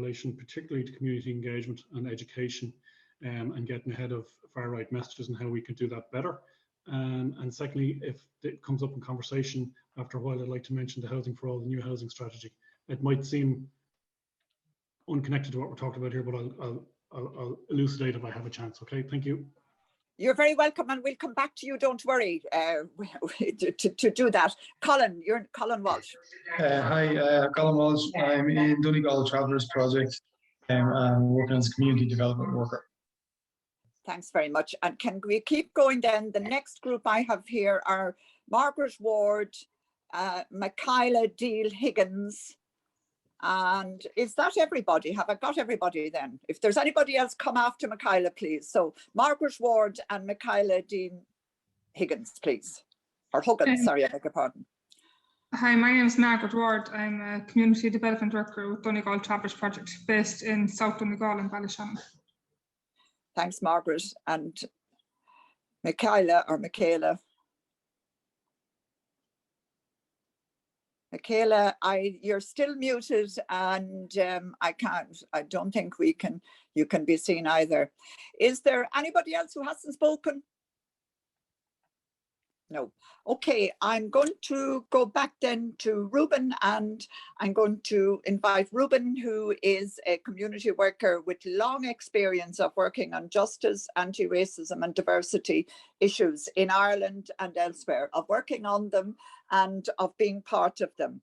relation particularly to community engagement and education, and getting ahead of far-right messages and how we can do that better. And secondly, if it comes up in conversation after a while, I'd like to mention the Housing for All, the new housing strategy. It might seem unconnected to what we're talking about here, but I'll elucidate if I have a chance. Okay, thank you. You're very welcome, and we'll come back to you. Don't worry to do that. Colin, you're Colin Walsh. Hi, Colin Walsh. I'm in Donegal Travellers Project. I'm working as a community development worker. Thanks very much. And can we keep going then? The next group I have here are Margaret Ward, Michaela Deal Higgins. And is that everybody? Have I got everybody then? If there's anybody else, come after Michaela, please. So Margaret Ward and Michaela Dean Higgins, please. Or Huggins, sorry, I beg your pardon. Hi, my name is Margaret Ward. I'm a Community Development Worker with Donegal Travellers Project based in South Donegal and Ballyshannon. Thanks, Margaret. And Michaela or Michaela. Michaela, you're still muted, and I don't think you can be seen either. Is there anybody else who hasn't spoken? No. Okay, I'm going to go back then to Reuben, and I'm going to invite Reuben, who is a community worker with long experience of working on justice, anti-racism and diversity issues in Ireland and elsewhere, of working on them and of being part of them,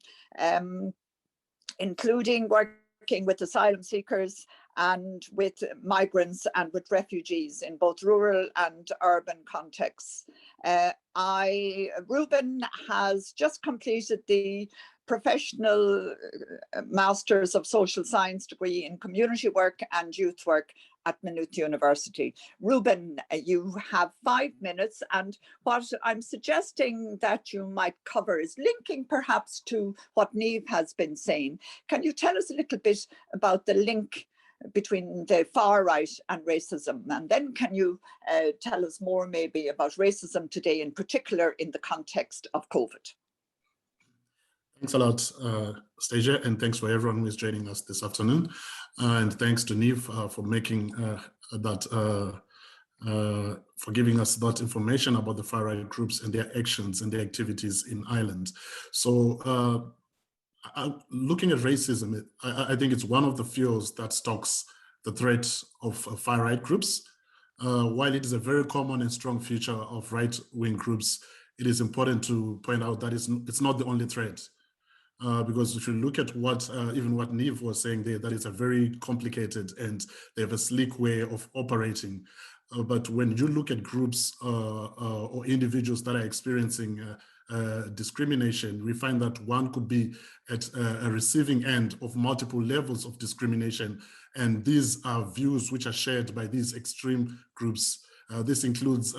including working with asylum seekers and with migrants and with refugees in both rural and urban contexts. Reuben has just completed the professional Masters of Social Science degree in community work and youth work at Maynooth University. Reuben, you have 5 minutes, and what I'm suggesting that you might cover is linking perhaps to what Niamh has been saying. Can you tell us a little bit about the link between the far right and racism, and then can you tell us more maybe about racism today, in particular in the context of COVID? Thanks a lot, Anastasia, and thanks for everyone who is joining us this afternoon. And thanks to Niamh for making for giving us that information about the far-right groups and their actions and their activities in Ireland. So looking at racism, I think it's one of the fuels that stokes the threat of far-right groups. While it is a very common and strong feature of right-wing groups, it is important to point out that it's not the only threat. Because if you look at what even what Niamh was saying there, that it's a very complicated and they have a sleek way of operating. But when you look at groups or individuals that are experiencing discrimination, we find that one could be at a receiving end of multiple levels of discrimination. And these are views which are shared by these extreme groups. This includes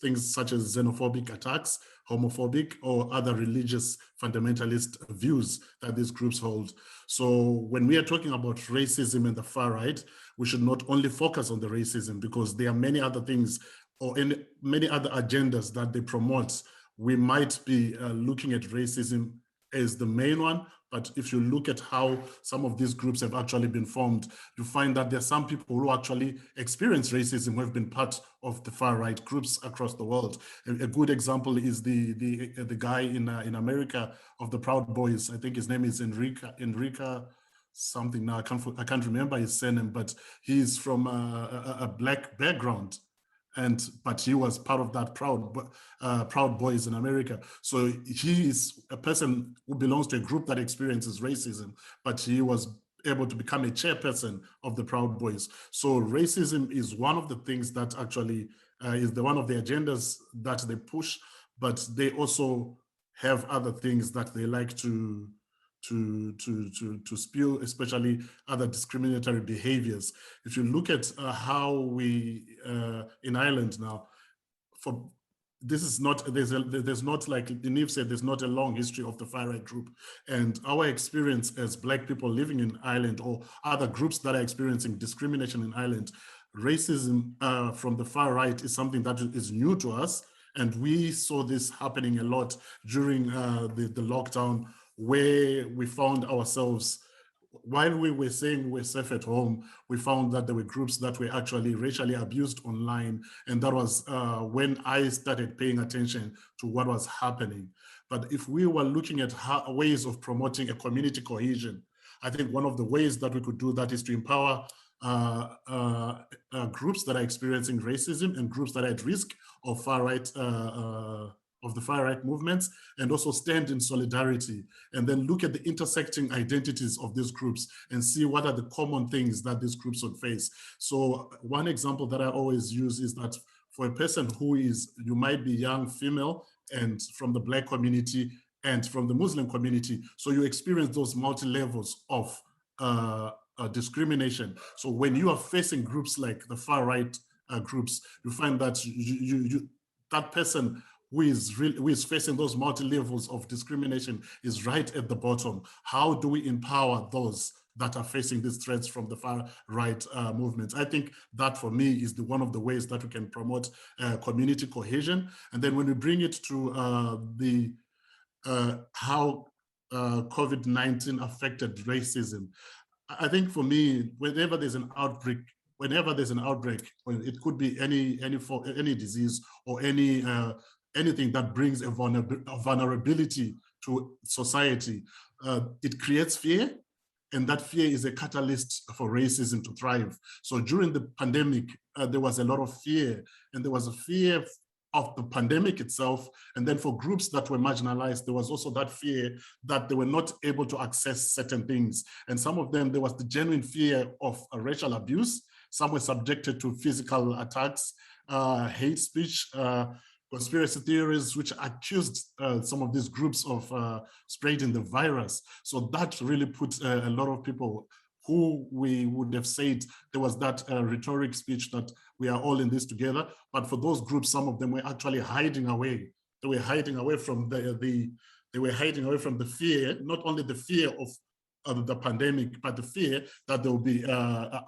things such as xenophobic attacks, homophobic, or other religious fundamentalist views that these groups hold. So when we are talking about racism and the far right, we should not only focus on the racism, because there are many other things or many other agendas that they promote. We might be looking at racism as the main one, but if you look at how some of these groups have actually been formed, you find that there are some people who actually experience racism who have been part of the far-right groups across the world. A good example is the guy in America of the Proud Boys. I think his name is Enrica something now. I can't remember his surname, but he's from a black background. But he was part of that Proud Boys in America. So he is a person who belongs to a group that experiences racism, but he was able to become a chairperson of the Proud Boys. So racism is one of the things that actually is one of the agendas that they push, but they also have other things that they like to spew, especially other discriminatory behaviors. If you look at how we in Ireland now, there's not, like Niamh said, there's not a long history of the far-right group. And our experience as Black people living in Ireland, or other groups that are experiencing discrimination in Ireland, racism from the far right is something that is new to us. And we saw this happening a lot during the lockdown, where we found ourselves while we were saying we were safe at home, we found that there were groups that were actually racially abused online. And that was when I started paying attention to what was happening. But if we were looking at ways of promoting a community cohesion, I think one of the ways that we could do that is to empower groups that are experiencing racism and groups that are at risk of the far-right movements, and also stand in solidarity, and then look at the intersecting identities of these groups and see what are the common things that these groups would face. So one example that I always use is that for a person who is, you might be young female and from the Black community and from the Muslim community, so you experience those multi-levels of discrimination. So when you are facing groups like the far-right groups, you find that that person who is facing those multi-levels of discrimination is right at the bottom. How do we empower those that are facing these threats from the far-right movements? I think that, for me, is one of the ways that we can promote community cohesion. And then when we bring it to how COVID-19 affected racism, I think for me, whenever there's an outbreak, it could be any disease or anything that brings a vulnerability to society, it creates fear, and that fear is a catalyst for racism to thrive. So during the pandemic, there was a lot of fear, and there was a fear of the pandemic itself. And then for groups that were marginalized, there was also that fear that they were not able to access certain things. And some of them, there was the genuine fear of racial abuse. Some were subjected to physical attacks, hate speech, conspiracy theories, which accused some of these groups of spreading the virus. So that really put a lot of people who we would have said there was that rhetoric speech that we are all in this together. But for those groups, some of them were actually hiding away. They were hiding away from the fear, not only the fear of the pandemic, but the fear that they will be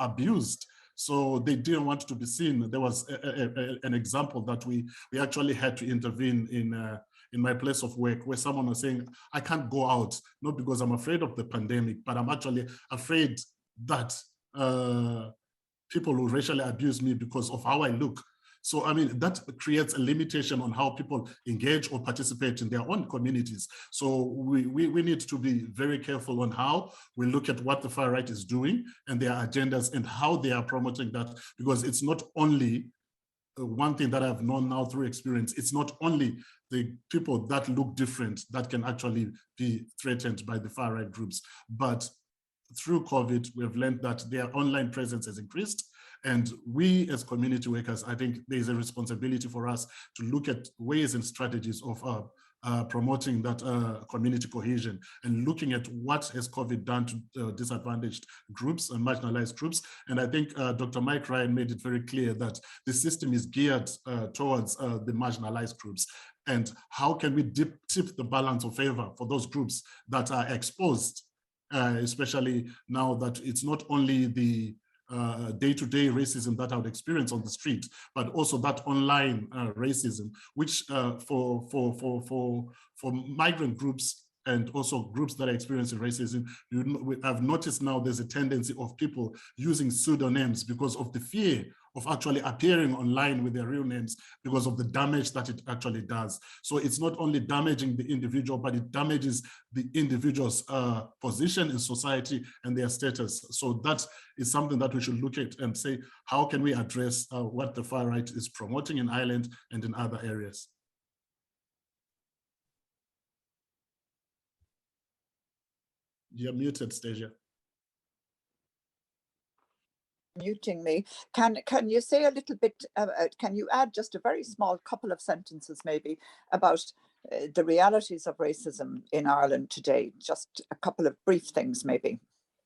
abused. So they didn't want to be seen. There was an example that we actually had to intervene in my place of work, where someone was saying, I can't go out, not because I'm afraid of the pandemic, but I'm actually afraid that people will racially abuse me because of how I look. So, I mean, that creates a limitation on how people engage or participate in their own communities. So we need to be very careful on how we look at what the far right is doing and their agendas and how they are promoting that, because it's not only one thing that I've known now through experience, it's not only the people that look different that can actually be threatened by the far right groups, but through COVID, we've learned that their online presence has increased. And we as community workers, I think there's a responsibility for us to look at ways and strategies of promoting that community cohesion and looking at what has COVID done to disadvantaged groups and marginalized groups. And I think Dr. Mike Ryan made it very clear that the system is geared towards the marginalized groups. And how can we tip the balance of favor for those groups that are exposed, especially now that it's not only the day-to-day racism that I would experience on the street, but also that online racism, which for migrant groups and also groups that are experiencing racism, I've noticed now there's a tendency of people using pseudonyms because of the fear of actually appearing online with their real names because of the damage that it actually does. So it's not only damaging the individual, but it damages the individual's position in society and their status. So that is something that we should look at and say, how can we address what the far right is promoting in Ireland and in other areas? You're muted, Stasia. Muting me. Can you say a little bit, can you add just a very small couple of sentences maybe about the realities of racism in Ireland today? Just a couple of brief things maybe.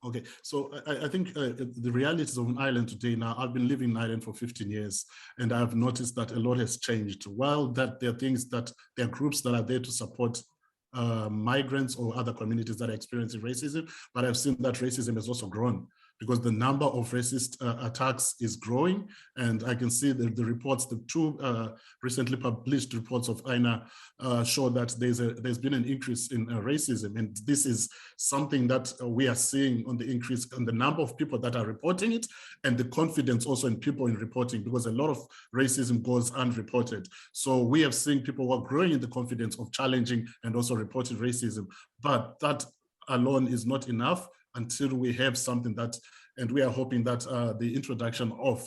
Okay, so I think the realities of Ireland today now, I've been living in Ireland for 15 years, and I've noticed that a lot has changed. While that there are things that there are groups that are there to support migrants or other communities that are experiencing racism, but I've seen that racism has also grown. because the number of racist attacks is growing. And I can see that the reports, the two recently published reports of INA show that there's been an increase in racism. And this is something that we are seeing on the increase in the number of people that are reporting it, and the confidence also in people in reporting, because a lot of racism goes unreported. So we have seen people who are growing in the confidence of challenging and also reporting racism, but that alone is not enough until we have something that, and we are hoping that the introduction of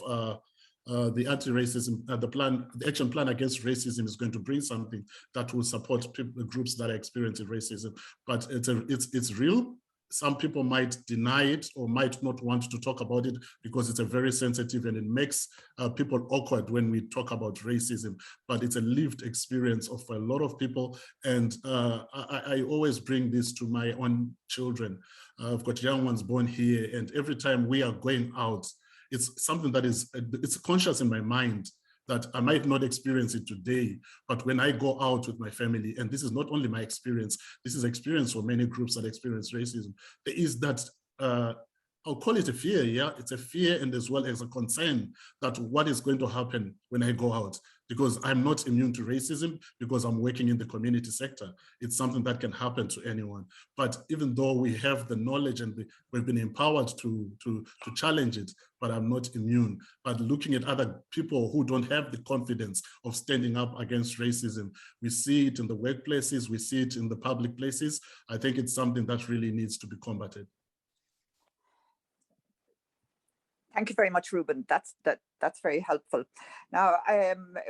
the anti-racism, the action plan against racism is going to bring something that will support people, groups that are experiencing racism. But it's real. Some people might deny it or might not want to talk about it because it's a very sensitive, and it makes people awkward when we talk about racism. But it's a lived experience of a lot of people. And I always bring this to my own children. I've got young ones born here, and every time we are going out, it's something that it's conscious in my mind that I might not experience it today, but when I go out with my family, and this is not only my experience, this is experience for many groups that experience racism, there is that, I'll call it a fear, yeah? It's a fear, and as well as a concern that what is going to happen when I go out, because I'm not immune to racism because I'm working in the community sector. It's something that can happen to anyone. But even though we have the knowledge and we've been empowered to challenge it, but I'm not immune. But looking at other people who don't have the confidence of standing up against racism, we see it in the workplaces, we see it in the public places. I think it's something that really needs to be combated. Thank you very much, Reuben. That's very helpful. Now,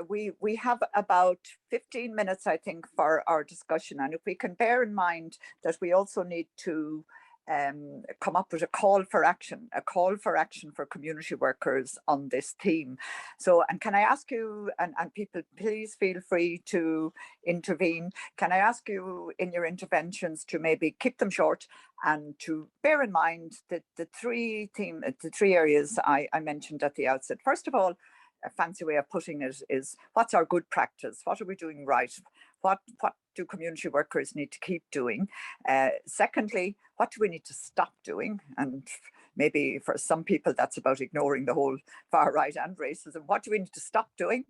we have about 15 minutes, I think, for our discussion. And if we can bear in mind that we also need to come up with a call for action for community workers on this theme. So, and can I ask you, and people, please feel free to intervene. Can I ask you in your interventions to maybe keep them short and to bear in mind that the three areas I mentioned at the outset. First of all, a fancy way of putting it is, what's our good practice? What are we doing right? What do community workers need to keep doing? Secondly, what do we need to stop doing? And maybe for some people, that's about ignoring the whole far right and racism. What do we need to stop doing?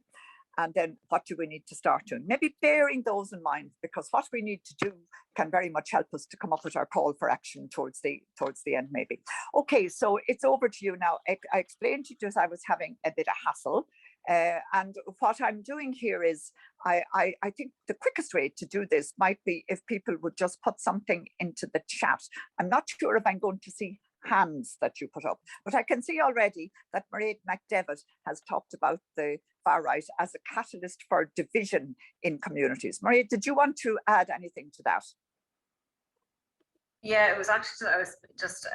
And then what do we need to start doing? Maybe bearing those in mind, because what we need to do can very much help us to come up with our call for action towards the end, maybe. Okay, so it's over to you now. I explained to you that I was having a bit of hassle. And what I'm doing here is, I think the quickest way to do this might be if people would just put something into the chat. I'm not sure if I'm going to see hands that you put up, but I can see already that Mairead McDevitt has talked about the far right as a catalyst for division in communities. Mairead, did you want to add anything to that? Yeah, it was actually, I was just,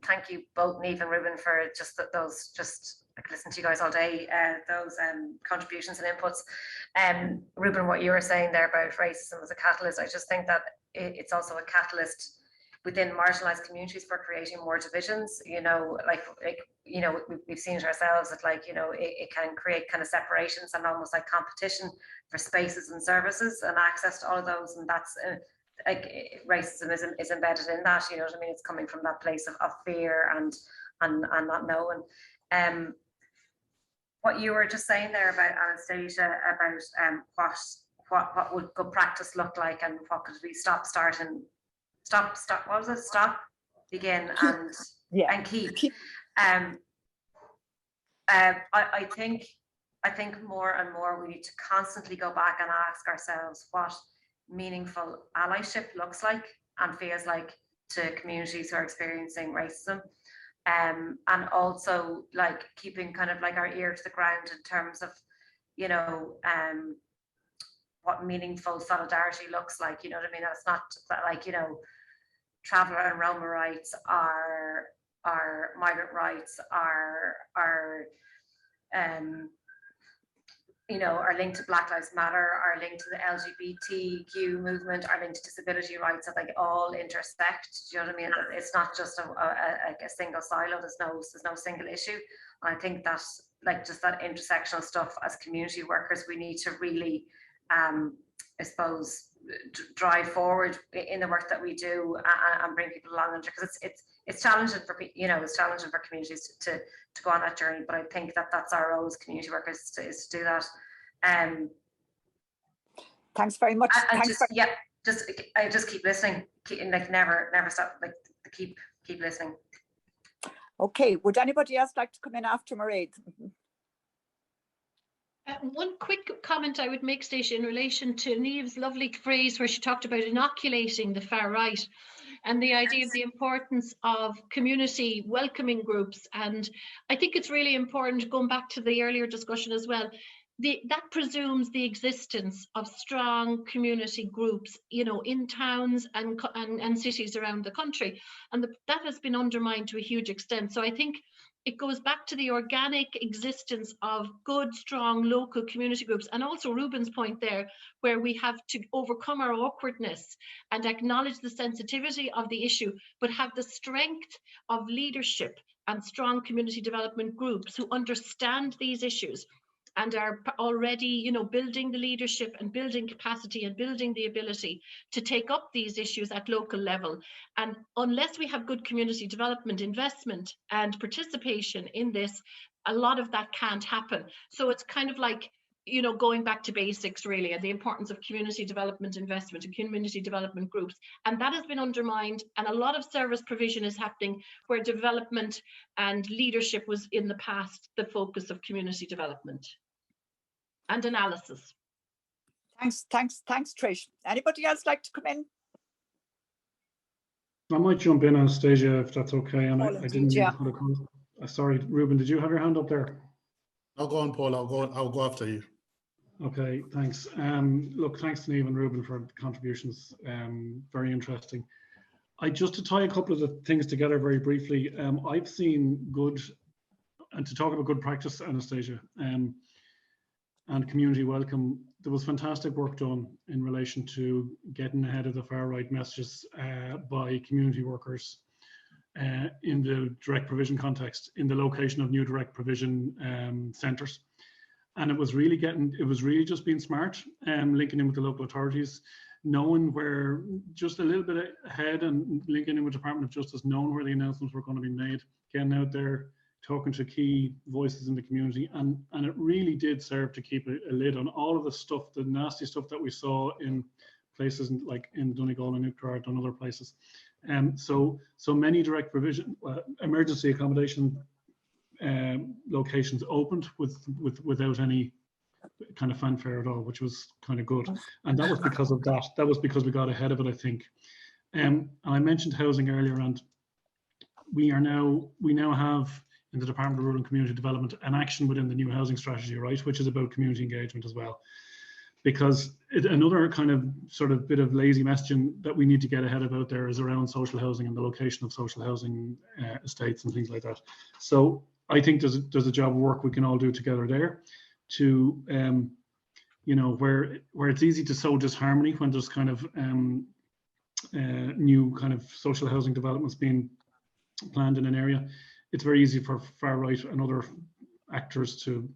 thank you both, Niamh and Reuben, for just those, I could listen to you guys all day, those contributions and inputs. Reuben, what you were saying there about racism as a catalyst, I just think that it's also a catalyst within marginalized communities for creating more divisions. You know, we've seen it ourselves that, it can create kind of separations and almost like competition for spaces and services and access to all of those. And that's racism is embedded in that. You know what I mean? It's coming from that place of fear and not knowing. What you were just saying there about Anastasia, about what would good practice look like, and what could we stop, what was it? Stop, begin, and keep. I think more and more we need to constantly go back and ask ourselves what meaningful allyship looks like and feels like to communities who are experiencing racism. And also like keeping kind of like our ear to the ground in terms of, what meaningful solidarity looks like. You know what I mean? It's not that, like, traveller and Roma rights, our migrant rights, are linked to Black Lives Matter, are linked to the LGBTQ movement, are linked to disability rights, that like all intersect. Do you know what I mean? It's not just a single silo. There's no single issue. And I think that, like, just that intersectional stuff as community workers, we need to really, I suppose, drive forward in the work that we do and bring people along, because it's it's challenging for it's challenging for communities to go on that journey. But I think that's our role as community workers is to do that. Thanks very much. And just keep listening, never stop, keep listening. Okay, would anybody else like to come in after Mairead? One quick comment I would make, Stacia, in relation to Niamh's lovely phrase where she talked about inoculating the far right and the idea of the importance of community welcoming groups. And I think it's really important, going back to the earlier discussion as well, that presumes the existence of strong community groups, in towns and cities around the country. And that has been undermined to a huge extent. So I think it goes back to the organic existence of good, strong local community groups. And also Reuben's point there, where we have to overcome our awkwardness and acknowledge the sensitivity of the issue, but have the strength of leadership and strong community development groups who understand these issues and are already, building the leadership and building capacity and building the ability to take up these issues at local level. And unless we have good community development investment and participation in this, a lot of that can't happen. So it's kind of like, going back to basics really, and the importance of community development investment and community development groups. And that has been undermined, and a lot of service provision is happening where development and leadership was in the past the focus of community development and analysis. Thanks, Trish. Anybody else like to come in? I might jump in, Anastasia, if that's okay. And Paul, I didn't yeah. Sorry, Reuben, did you have your hand up there? I'll go on, Paul. I'll go after you. Okay, thanks. Look, thanks to Niamh and Reuben for the contributions. Very interesting. Just to tie a couple of the things together very briefly, I've seen good, and to talk about good practice, Anastasia, and community welcome, there was fantastic work done in relation to getting ahead of the far right messages by community workers in the direct provision context, in the location of new direct provision centres. And it was really just being smart, linking in with the local authorities, knowing where, just a little bit ahead, and linking in with Department of Justice, knowing where the announcements were going to be made, getting out there, talking to key voices in the community, and it really did serve to keep a lid on all of the stuff, the nasty stuff that we saw in places like in Donegal and Cultúr and other places. So many direct provision, emergency accommodation locations opened without any kind of fanfare at all, which was kind of good. And that was because of that. That was because we got ahead of it, I think. I mentioned housing earlier, and we now have in the Department of Rural and Community Development an action within the new housing strategy, right, which is about community engagement as well. Because another kind of sort of bit of lazy messaging that we need to get ahead of out there is around social housing and the location of social housing estates and things like that. So I think there's a job of work we can all do together there to, where it's easy to sow disharmony when there's kind of new kind of social housing developments being planned in an area. It's very easy for far right and other actors to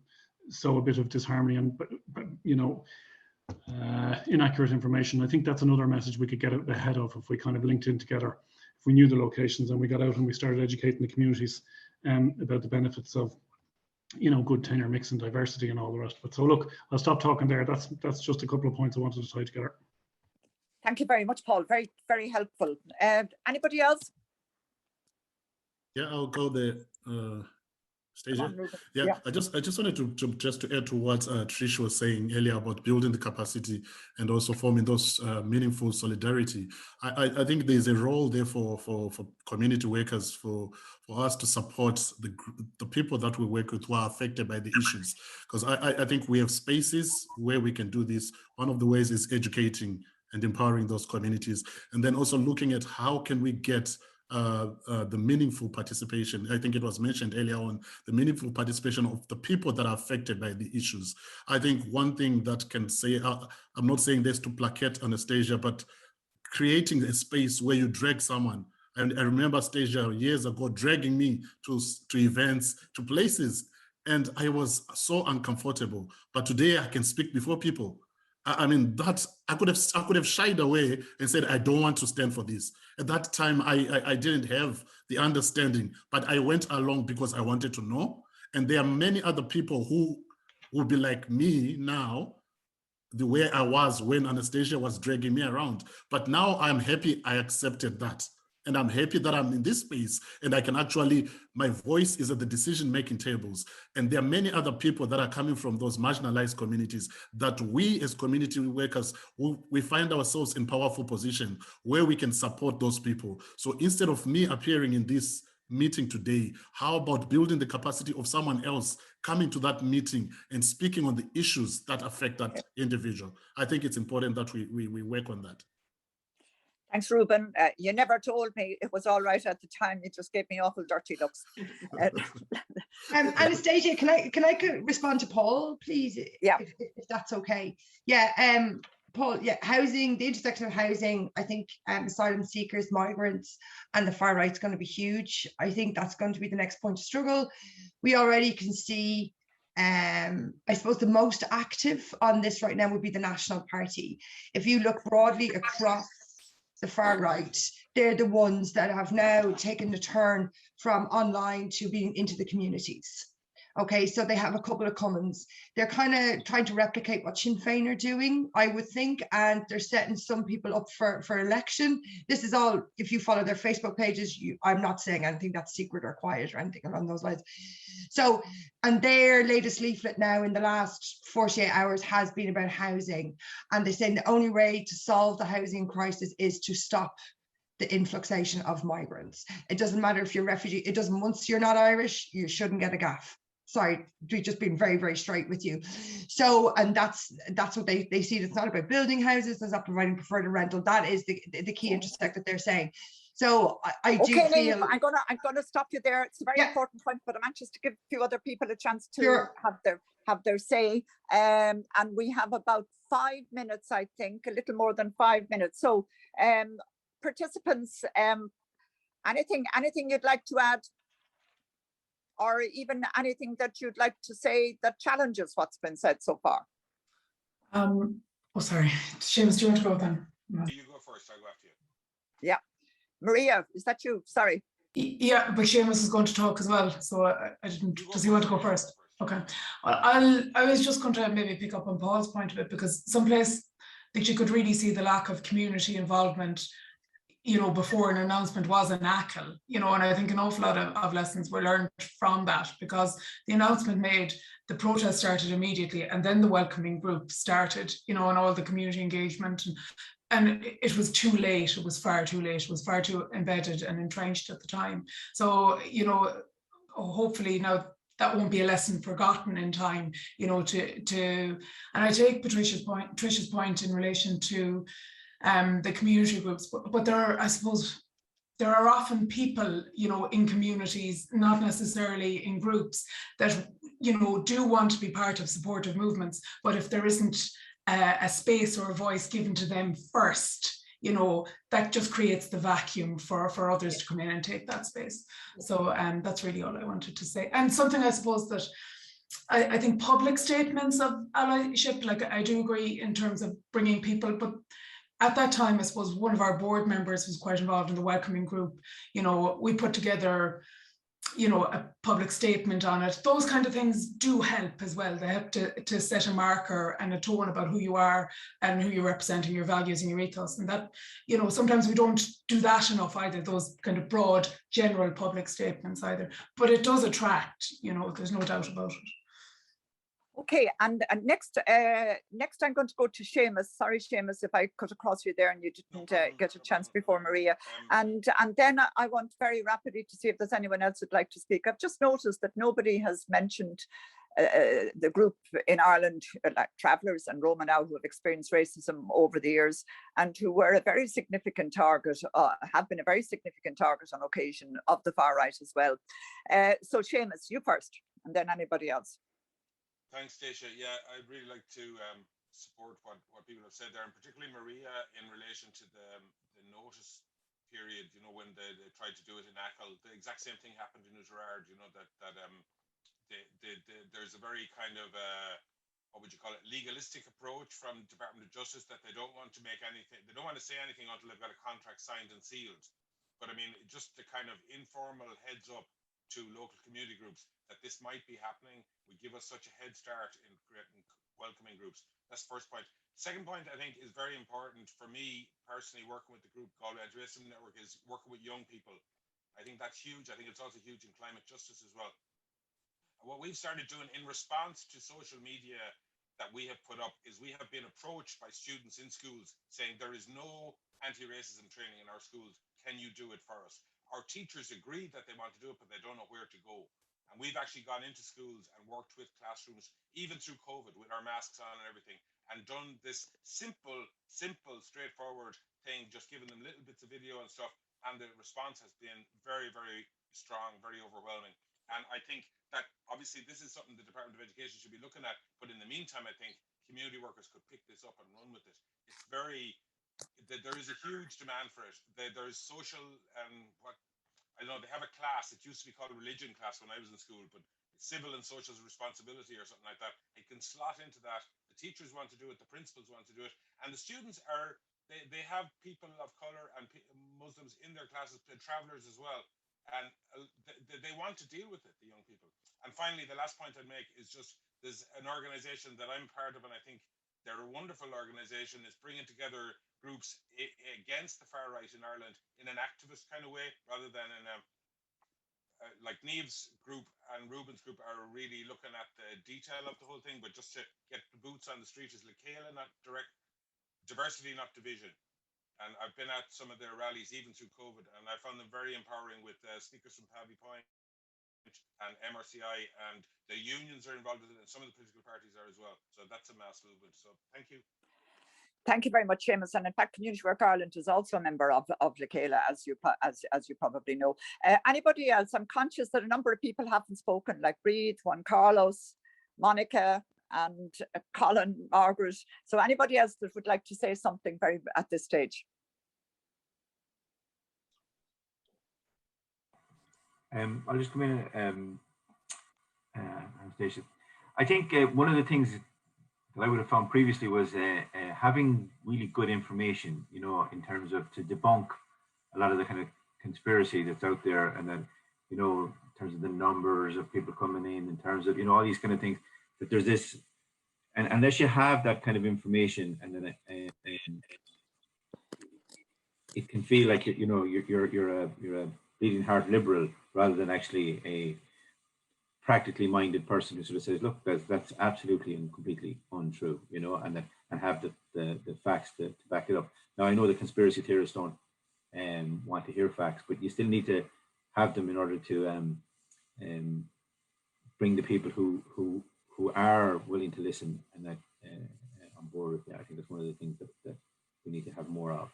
sow a bit of disharmony and, inaccurate information. I think that's another message we could get ahead of if we kind of linked in together. If we knew the locations and we got out and we started educating the communities about the benefits of, good tenure mix and diversity and all the rest of it. So look, I'll stop talking there. That's just a couple of points I wanted to tie together. Thank you very much, Paul. Very, very helpful. Anybody else? Yeah, I'll go there. Stacia. Yeah, I just wanted to add to what Trish was saying earlier about building the capacity and also forming those meaningful solidarity. I think there's a role there for community workers, for us to support the people that we work with who are affected by the issues. Because I think we have spaces where we can do this. One of the ways is educating and empowering those communities, and then also looking at how can we get the meaningful participation. I think it was mentioned earlier on, the meaningful participation of the people that are affected by the issues. I think one thing that can say, I'm not saying this to placate Anastasia, but creating a space where you drag someone. And I remember Anastasia years ago dragging me to events, to places, and I was so uncomfortable. But today I can speak before people. I mean, that I could have shied away and said, I don't want to stand for this. At that time, I didn't have the understanding, but I went along because I wanted to know. And there are many other people who will be like me now, the way I was when Anastasia was dragging me around. But now I'm happy I accepted that. And I'm happy that I'm in this space and I can actually, my voice is at the decision-making tables. And there are many other people that are coming from those marginalized communities that we as community workers, we find ourselves in powerful position where we can support those people. So instead of me appearing in this meeting today, how about building the capacity of someone else coming to that meeting and speaking on the issues that affect that individual? I think it's important that we work on that. Thanks, Reuben. You never told me it was all right at the time. You just gave me awful dirty looks. Anastasia, can I respond to Paul, please? Yeah. If that's okay. Yeah. Paul, yeah, housing, the intersection of housing, I think asylum seekers, migrants, and the far right is going to be huge. I think that's going to be the next point of struggle. We already can see, I suppose the most active on this right now would be the National Party. If you look broadly across the far right, they're the ones that have now taken the turn from online to being into the communities. Okay, so they have a couple of commons. They're kind of trying to replicate what Sinn Féin are doing, I would think, and they're setting some people up for election. This is all, if you follow their Facebook pages, I'm not saying anything that's secret or quiet or anything along those lines. So, and their latest leaflet now in the last 48 hours has been about housing. And they're saying the only way to solve the housing crisis is to stop the influxation of migrants. It doesn't matter if you're a refugee, it doesn't, once you're not Irish, you shouldn't get a gaff. Sorry, we've just been very, very straight with you. So, and that's what they see. It's not about building houses, it's not providing preferred rental. That is the key intersect that they're saying. So I do feel Niamh, I'm gonna stop you there. It's a very important point, but I'm anxious to give a few other people a chance to have their say. And we have about 5 minutes, I think, a little more than 5 minutes. So participants, anything you'd like to add? Or even anything that you'd like to say that challenges what's been said so far? Oh, sorry. Seamus, do you want to go then? You go first, I'll go after you. Yeah. Maria, is that you? Sorry. Yeah, but Seamus is going to talk as well. So I didn't, does he want to go first? Okay. I was just going to maybe pick up on Paul's point of it, because someplace that you could really see the lack of community involvement, you know, before an announcement was an ACL, you know, and I think an awful lot of lessons were learned from that, because the announcement made, the protest started immediately, and then the welcoming group started, you know, and all the community engagement, and it was too late. It was far too late. It was far too embedded and entrenched at the time. So, you know, hopefully now that won't be a lesson forgotten in time, you know, and I take Trish's point in relation to the community groups, but there are, I suppose, there are often people, you know, in communities, not necessarily in groups, that, you know, do want to be part of supportive movements, but if there isn't a space or a voice given to them first, you know, that just creates the vacuum for others to come in and take that space. So that's really all I wanted to say. And something I suppose that I think public statements of allyship, like I do agree in terms of bringing people, but at that time, I suppose one of our board members was quite involved in the welcoming group. You know, we put together, you know, a public statement on it. Those kind of things do help as well. They help to set a marker and a tone about who you are and who you're representing, your values and your ethos. And that, you know, sometimes we don't do that enough either, those kind of broad, general public statements either. But it does attract, you know, there's no doubt about it. Okay, and next I'm going to go to Seamus. Sorry, Seamus, if I cut across you there and you didn't get a chance before Maria. And then I want very rapidly to see if there's anyone else who'd like to speak. I've just noticed that nobody has mentioned the group in Ireland, like Travellers and Roma now, who have experienced racism over the years and who were a very significant target, have been a very significant target on occasion of the far right as well. So Seamus, you first, and then anybody else. Thanks, Stacia. Yeah, I'd really like to support what people have said there, and particularly Maria in relation to the notice period. You know, when they tried to do it in ACL, the exact same thing happened in Gerard. You know, that there's a very kind of what would you call it, legalistic approach from Department of Justice, that they don't want to make anything, they don't want to say anything until they've got a contract signed and sealed. But I mean, just the kind of informal heads up to local community groups that this might be happening would give us such a head start in creating welcoming groups. That's the first point. Second point, I think, is very important for me personally, working with the group Galway Anti-Racism Network, is working with young people. I think that's huge. I think it's also huge in climate justice as well. What we've started doing in response to social media that we have put up is we have been approached by students in schools saying there is no anti-racism training in our schools. Can you do it for us? Our teachers agree that they want to do it, but they don't know where to go. And we've actually gone into schools and worked with classrooms, even through COVID, with our masks on and everything, and done this simple, straightforward thing, just giving them little bits of video and stuff. And the response has been very, very strong, very overwhelming. And I think that obviously this is something the Department of Education should be looking at. But in the meantime, I think community workers could pick this up and run with it. It's very, there is a huge demand for it. There's social, what, I don't know, they have a class. It used to be called a religion class when I was in school, but it's civil and social responsibility or something like that. It can slot into that. The teachers want to do it. The principals want to do it. And the students are, they have people of color and Muslims in their classes, travelers as well. And they want to deal with it, the young people. And finally, the last point I'd make is just, there's an organization that I'm part of, and I think they're a wonderful organization, is bringing together groups against the far right in Ireland in an activist kind of way, rather than in a, like Niamh's group and Reuben's group are really looking at the detail of the whole thing, but just to get the boots on the street is Lekela, not direct, diversity, not division. And I've been at some of their rallies even through COVID, and I found them very empowering with speakers from Pavy Point and MRCI, and the unions are involved with it, and some of the political parties are as well. So that's a mass movement. So thank you. Thank you very much, Seamus. And in fact, Community Work Ireland is also a member of Lekela, as you probably know. Anybody else? I'm conscious that a number of people haven't spoken, like Breed, Juan Carlos, Monica, and Colin, Margaret. So anybody else that would like to say something at this stage? I'll just come in, Anastasia. I think one of the things that I would have found previously was having really good information, you know, in terms of to debunk a lot of the kind of conspiracy that's out there, and then, you know, in terms of the numbers of people coming in terms of, you know, all these kind of things, that there's this, and unless you have that kind of information, and then it can feel like, you know, you're a bleeding heart liberal rather than actually a practically minded person who sort of says, look, that's absolutely and completely untrue, you know, and have the facts to back it up. Now, I know the conspiracy theorists don't want to hear facts, but you still need to have them in order to bring the people who are willing to listen and that on board with that. I think that's one of the things that we need to have more of.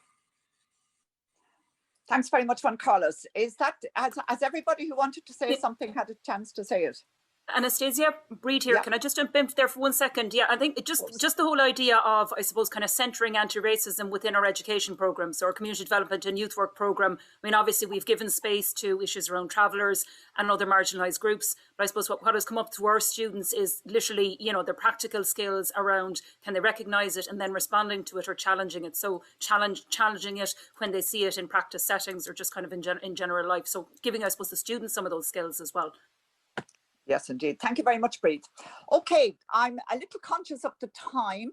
Thanks very much, Juan Carlos. Is that, has everybody who wanted to say something had a chance to say it? Anastasia, Breed here. Yeah. Can I just jump in there for 1 second? Yeah, I think it just the whole idea of, I suppose, kind of centering anti-racism within our education programs, or community development and youth work program. I mean, obviously, we've given space to issues around travellers and other marginalised groups. But I suppose what has come up to our students is literally, you know, their practical skills around, can they recognise it and then responding to it or challenging it? So challenging it when they see it in practice settings or just kind of in general life. So giving, I suppose, the students some of those skills as well. Yes, indeed. Thank you very much, Breed. Okay, I'm a little conscious of the time.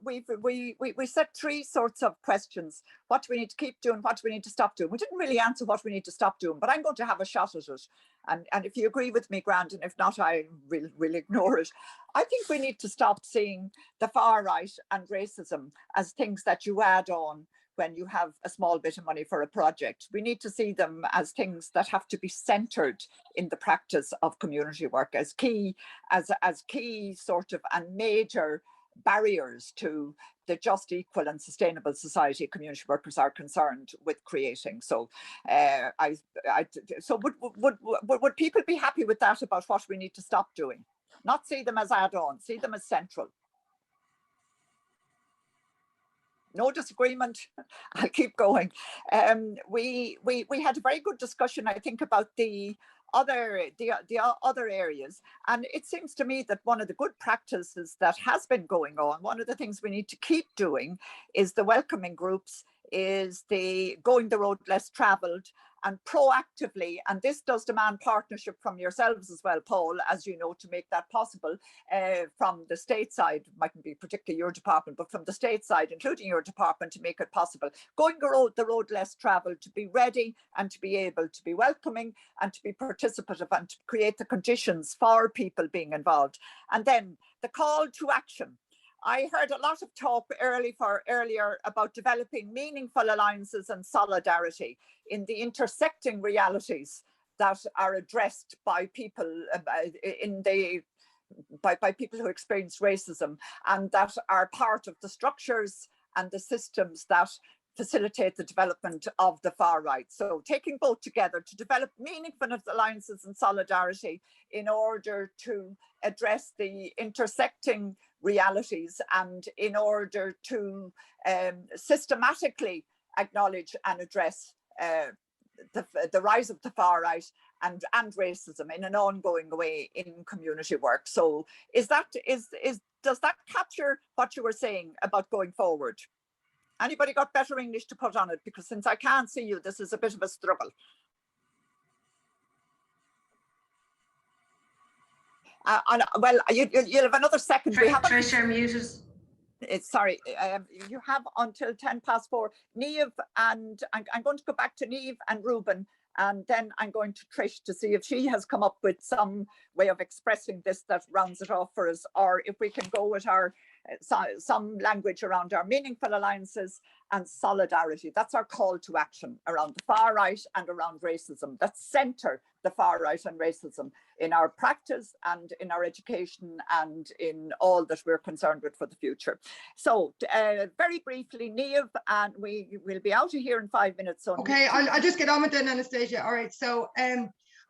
We set three sorts of questions. What do we need to keep doing? What do we need to stop doing? We didn't really answer what we need to stop doing, but I'm going to have a shot at it. And if you agree with me, Grant, and if not, I will ignore it. I think we need to stop seeing the far right and racism as things that you add on when you have a small bit of money for a project. We need to see them as things that have to be centered in the practice of community work as key sort of and major barriers to the just, equal and sustainable society community workers are concerned with creating. So would people be happy with that about what we need to stop doing? Not see them as add-ons, see them as central. No disagreement. I'll keep going. We had a very good discussion, I think, about the other areas. And it seems to me that one of the good practices that has been going on, one of the things we need to keep doing, is the welcoming groups, is the going the road less traveled, and proactively, and this does demand partnership from yourselves as well, Paul, as you know, to make that possible, from the state side, mightn't be particularly your department, but from the state side, including your department, to make it possible. Going the road less traveled, to be ready and to be able to be welcoming and to be participative and to create the conditions for people being involved. And then the call to action. I heard a lot of talk earlier about developing meaningful alliances and solidarity in the intersecting realities that are addressed by people by people who experience racism, and that are part of the structures and the systems that facilitate the development of the far right. So taking both together to develop meaningful alliances and solidarity in order to address the intersecting realities, and in order to systematically acknowledge and address the rise of the far right and racism in an ongoing way in community work. So does that capture what you were saying about going forward? Anybody got better English to put on it? Because since I can't see you, this is a bit of a struggle. Well, you'll have another second. Trish, you're muted. Sorry, you have until 4:10. Niamh, and I'm going to go back to Niamh and Reuben, and then I'm going to Trish to see if she has come up with some way of expressing this that rounds it off for us, or if we can go with our some language around our meaningful alliances and solidarity. That's our call to action around the far right and around racism. That centre the far right and racism in our practice and in our education and in all that we're concerned with for the future. So very briefly, Niamh, and we will be out of here in 5 minutes. So okay, I'll just get on with it, Anastasia. All right, so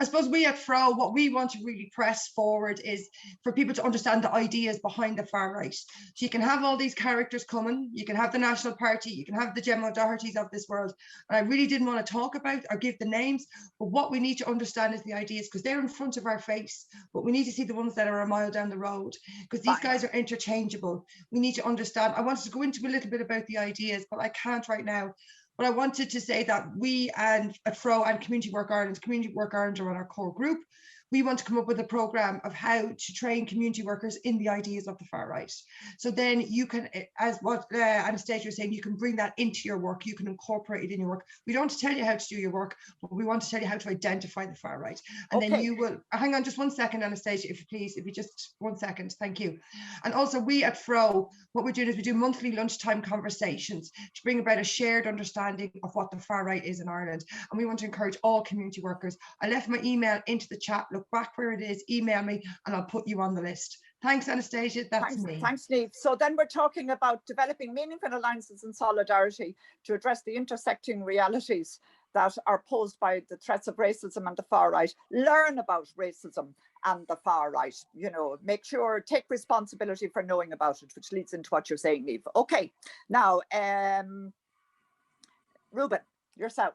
I suppose we at FRO, what we want to really press forward is for people to understand the ideas behind the far right. So you can have all these characters coming, you can have the National Party, you can have the Gemma Dohertys of this world. And I really didn't want to talk about or give the names, but what we need to understand is the ideas, because they're in front of our face, but we need to see the ones that are a mile down the road, because these guys are interchangeable. We need to understand. I wanted to go into a little bit about the ideas, but I can't right now. But I wanted to say that we and at FRO and Community Work Ireland are on our core group. We want to come up with a programme of how to train community workers in the ideas of the far right. So then you can, as what Anastasia was saying, you can bring that into your work, you can incorporate it in your work. We don't want to tell you how to do your work, but we want to tell you how to identify the far right. And then you will, hang on just 1 second, Anastasia, if you please, if you just 1 second, thank you. And also we at FRO, what we're doing is we do monthly lunchtime conversations to bring about a shared understanding of what the far right is in Ireland. And we want to encourage all community workers. I left my email into the chat, look back where it is, email me and I'll put you on the list. Thanks, Anastasia. That's me. Thanks, Niamh. So then we're talking about developing meaningful alliances and solidarity to address the intersecting realities that are posed by the threats of racism and the far right. Learn about racism and the far right. You know, make sure, take responsibility for knowing about it, which leads into what you're saying, Niamh. Okay, now, Reuben, yourself.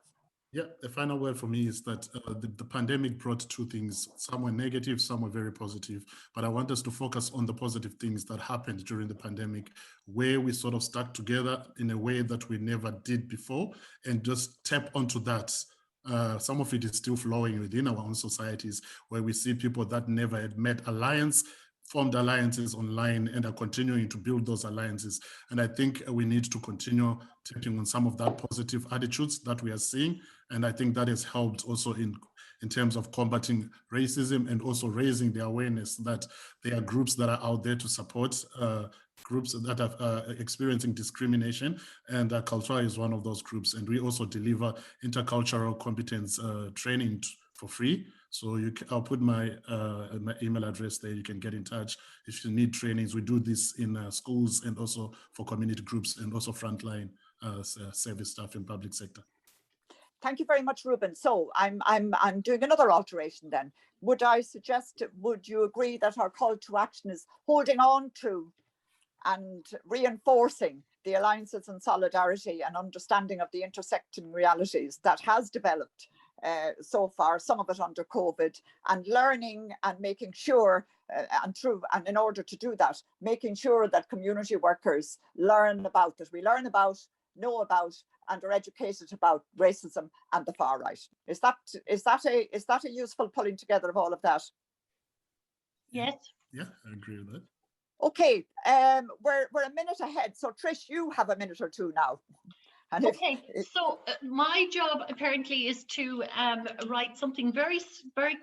Yeah, the final word for me is that the pandemic brought two things. Some were negative, some were very positive. But I want us to focus on the positive things that happened during the pandemic, where we sort of stuck together in a way that we never did before, and just tap onto that. Some of it is still flowing within our own societies, where we see people that never had met formed alliances online and are continuing to build those alliances. And I think we need to continue taking on some of that positive attitudes that we are seeing. And I think that has helped also in terms of combating racism and also raising the awareness that there are groups that are out there to support groups that are experiencing discrimination. And Cultúr is one of those groups. And we also deliver intercultural competence training for free. So I'll put my email address there. You can get in touch if you need trainings. We do this in schools and also for community groups and also frontline service staff in public sector. Thank you very much, Reuben. So I'm doing another alteration then. Would I suggest, would you agree that our call to action is holding on to and reinforcing the alliances and solidarity and understanding of the intersecting realities that has developed so far, some of it under COVID, and learning and making sure, and in order to do that, making sure that community workers learn about it. We learn about, know about, and are educated about racism and the far right. Is that a useful pulling together of all of that? Yes. Yeah, I agree with that. Okay, we're a minute ahead. So Trish, you have a minute or two now. And okay, so my job apparently is to write something very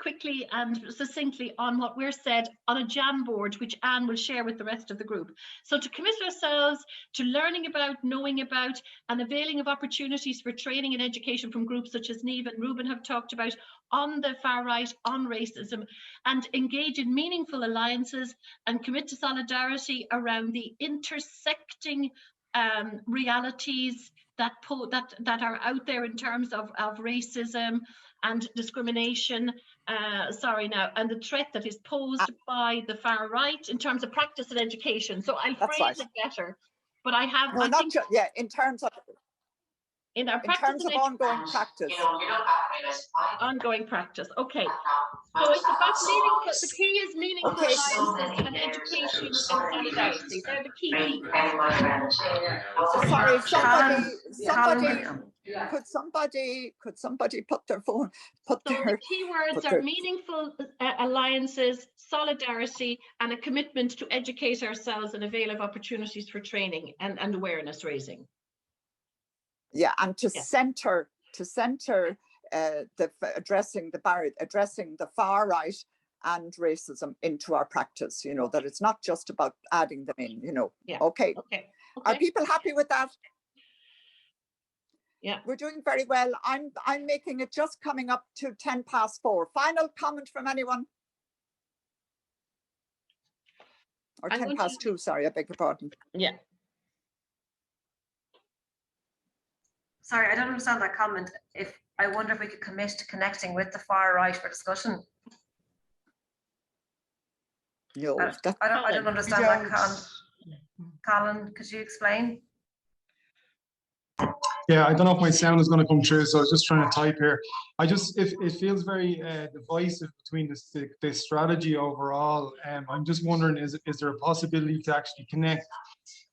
quickly and succinctly on what we're said on a Jamboard, which Anne will share with the rest of the group. So to commit ourselves to learning about, knowing about, and availing of opportunities for training and education from groups such as Niamh and Reuben have talked about on the far right, on racism, and engage in meaningful alliances and commit to solidarity around the intersecting realities that are out there in terms of racism and discrimination, and the threat that is posed by the far right in terms of practice and education. So I'll phrase it better, but I have... No, not just, yeah, in terms of... In our practice of ongoing practice. Ongoing practice, okay. So it's about meaningful, the key is meaningful alliances and education and solidarity. They're the key pieces. Sorry, could somebody put their phone, the keywords are meaningful alliances, solidarity, and a commitment to educate ourselves and avail of opportunities for training and awareness raising. Yeah, and to center addressing the far right and racism into our practice, you know, that it's not just about adding them in, you know. Yeah. Okay. Are people happy with that? Yeah. We're doing very well. I'm making it just coming up to 4:10. Final comment from anyone? Or 2:10, sorry, I beg your pardon. Yeah. Sorry, I don't understand that comment. I wonder if we could commit to connecting with the far right for discussion. No, I don't understand that, Colin, could you explain? Yeah, I don't know if my sound is going to come through, so I was just trying to type here. It feels very divisive between the strategy overall. I'm just wondering, is there a possibility to actually connect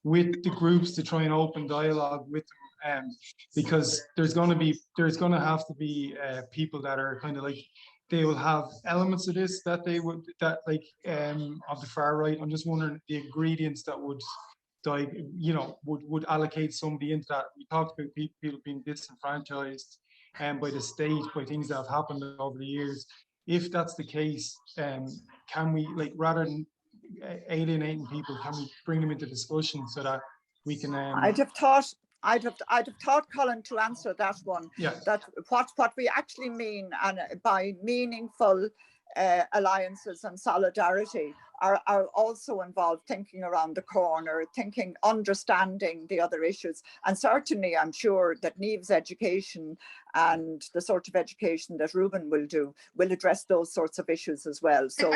with the groups to try and open dialogue with them? Because there's going to have to be people that are kind of like, they will have elements of this of the far right. I'm just wondering the ingredients that would allocate somebody into that. We talked about people being disenfranchised by the state, by things that have happened over the years. If that's the case, can we, like, rather than alienating people, can we bring them into discussion so that we can? I'd have thought, Colin, to answer that one. Yeah. That what we actually mean by meaningful alliances and solidarity are also involved thinking around the corner, understanding the other issues. And certainly I'm sure that Niamh's education and the sort of education that Reuben will do will address those sorts of issues as well. So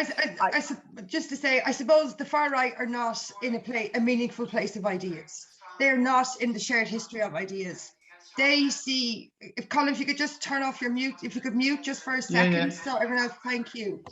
just to say, I suppose the far right are not in a meaningful place of ideas. They're not in the shared history of ideas. They see, Colin, if you could just turn off your mute, if you could mute just for a second. Yeah. So everyone else, thank you.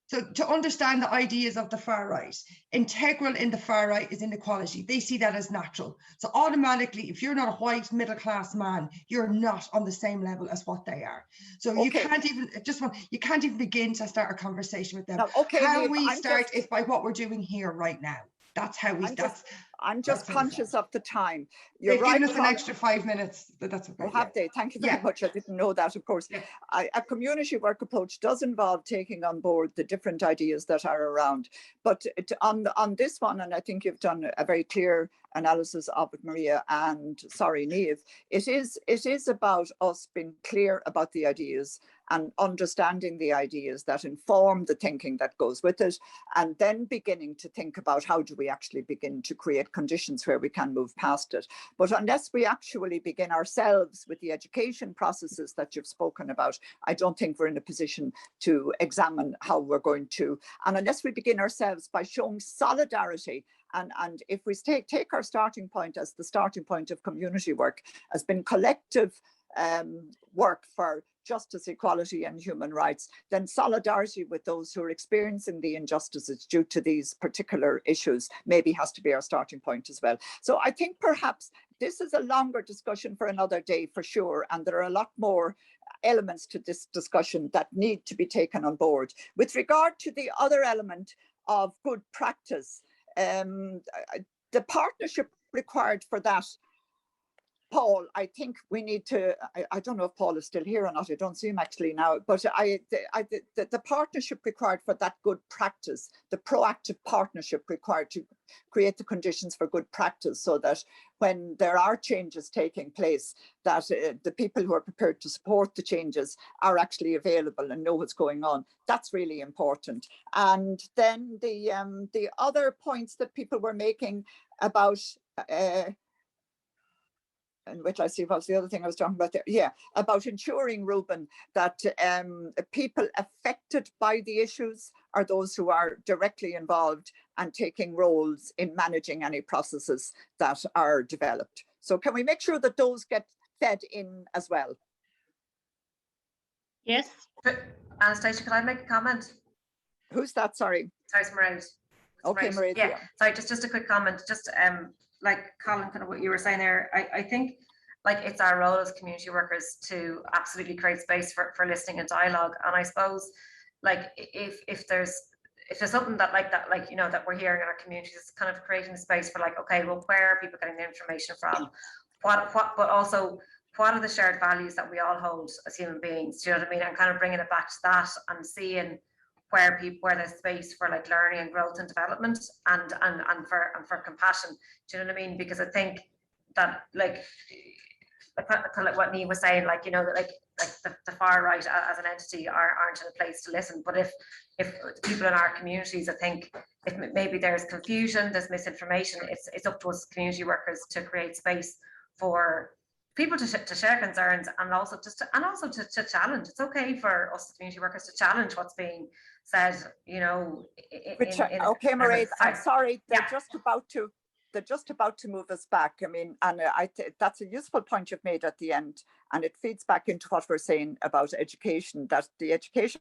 So to understand the ideas of the far right, integral in the far right is inequality. They see that as natural. So automatically, if you're not a white middle-class man, you're not on the same level as what they are. So you can't even begin to start a conversation with them. No, How we start is by what we're doing here right now. That's how we. I'm just conscious of the time. They've given us an extra 5 minutes, but that's okay. Oh, have they? Thank you very much. I didn't know that, of course. Yeah. A community work approach does involve taking on board the different ideas that are around. But on this one, and I think you've done a very clear analysis of it, Maria, and sorry, Niamh, it is about us being clear about the ideas and understanding the ideas that inform the thinking that goes with it, and then beginning to think about how do we actually begin to create conditions where we can move past it. But unless we actually begin ourselves with the education processes that you've spoken about, I don't think we're in a position to examine how we're going to, and unless we begin ourselves by showing solidarity. And if we take our starting point as the starting point of community work, has been collective work for justice, equality and human rights, then solidarity with those who are experiencing the injustices due to these particular issues maybe has to be our starting point as well. So I think perhaps this is a longer discussion for another day for sure, and there are a lot more elements to this discussion that need to be taken on board. With regard to the other element of good practice, the partnership required for that, Paul, I think we need to, I don't know if Paul is still here or not, I don't see him actually now, but the partnership required for that good practice, the proactive partnership required to create the conditions for good practice, so that when there are changes taking place, that the people who are prepared to support the changes are actually available and know what's going on. That's really important. And then the other points that people were making about and which I see was the other thing I was talking about there. Yeah, about ensuring, Reuben, that people affected by the issues are those who are directly involved and taking roles in managing any processes that are developed. So can we make sure that those get fed in as well? Yes. Anastasia, could I make a comment? Who's that? Sorry. Sorry, it's Mairead. Okay, Mairead. Yeah. Sorry, just a quick comment. Just like Colin, kind of what you were saying there, I think like it's our role as community workers to absolutely create space for listening and dialogue. And I suppose like if there's something that like, you know, that we're hearing in our communities, kind of creating a space for like, okay, well, where are people getting the information from? But also what are the shared values that we all hold as human beings? Do you know what I mean? And kind of bringing it back to that and seeing where there's space for like learning and growth and development and for compassion. Do you know what I mean? Because I think that like what Niamh was saying, like, you know, that like the far right as an entity aren't in a place to listen. But if people in our communities, I think if maybe there's confusion, there's misinformation, it's up to us community workers to create space for people to share concerns and also to challenge. It's okay for us community workers to challenge what's being said, you know. Okay, Mairead, I'm sorry, they're just about to move us back. I mean, and that's a useful point you've made at the end, and it feeds back into what we're saying about education, that the education